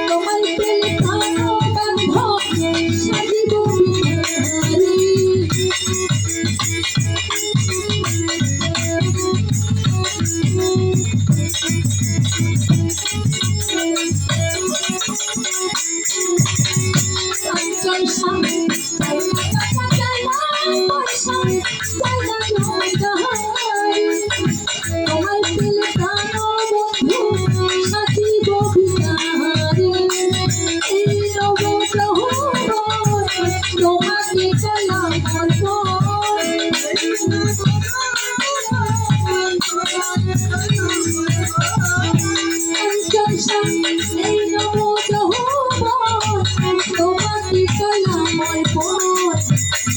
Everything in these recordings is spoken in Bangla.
তোমায় পেলে কানো বান্ধব সাজিব বিহারি চঞ্চল শ্যাম চাই না টাকা চাই না পয়সা চাই না জয়গাহারি তোমায় পেলে কানো বন্ধু সাজিব বিহারি এই নবগ্রহ তোমাকে পেলাম চঞ্চল শ্যাম এই নবগ্রহ তোমাকে পেলাম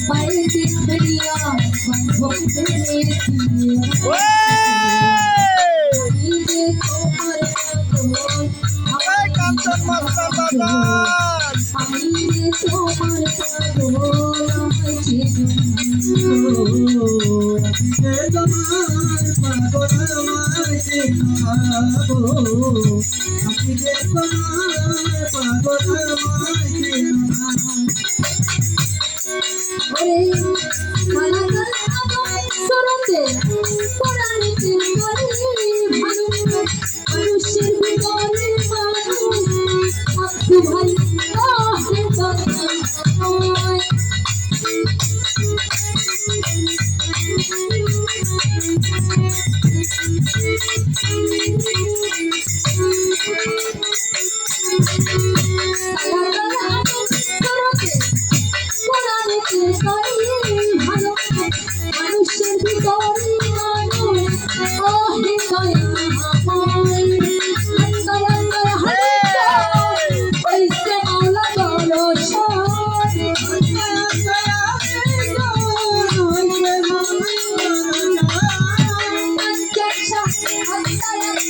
বাইরে ফেরিয়া বান্ধব পেয়েছি আমি যে তোমার পাগল আমায় ওরে কালা কালা আদম সরতে পরাণীতে করে ভালো মানুষের ভিতরে মানুষ আপু ভাই কাহে বানায় ভালো মানুষের ভিতরে মানুষ ওহে দয়া আমায় দয়া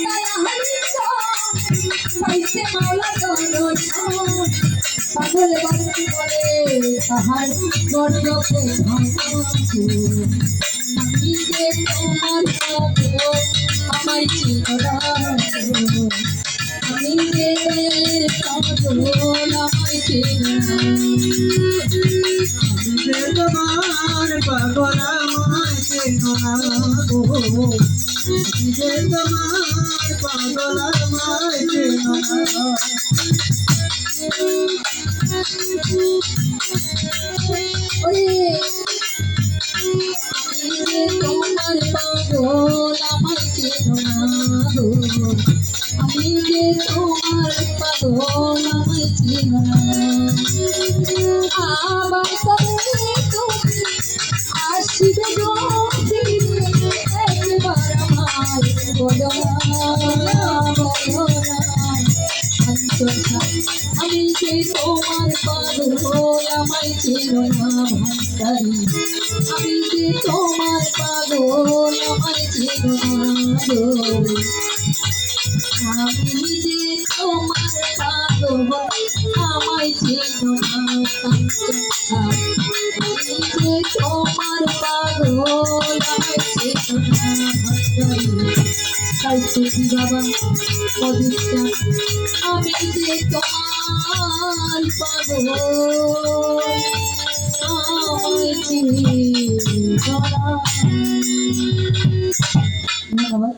দয়া হইছে মাওলা পাগল বাড়ি বলে তাহার গর্জকে আমি যে তোমার পাগল আমায় চিনরা আমি যে পাগল আমায় চিনরা আমি যে তোমার পাগল আমায় চিনরা আমি যে তোমার পাগল আমায় চিনরা তোমার পাগল আমায় চেনো না গো আমি যে তোমার পাগল আমায় চেনো না আবার কবে তুমি আসিবে গো ফিরে একবার আমার বলো না আমি যে তোমার পাগল আমায় চেনো না ভান্ডারি আমি যে তোমার পাগল আমায় চেনো না গো আমি যে তোমার পাগল আমায় চেনো না আমি যে তোমার পাগল আমায় চেনো না ভান্ডারি তাই তুমি বাবা পবিত্র আমি যে তোমার পাগল আমায় চিনো না ধন্যবাদ।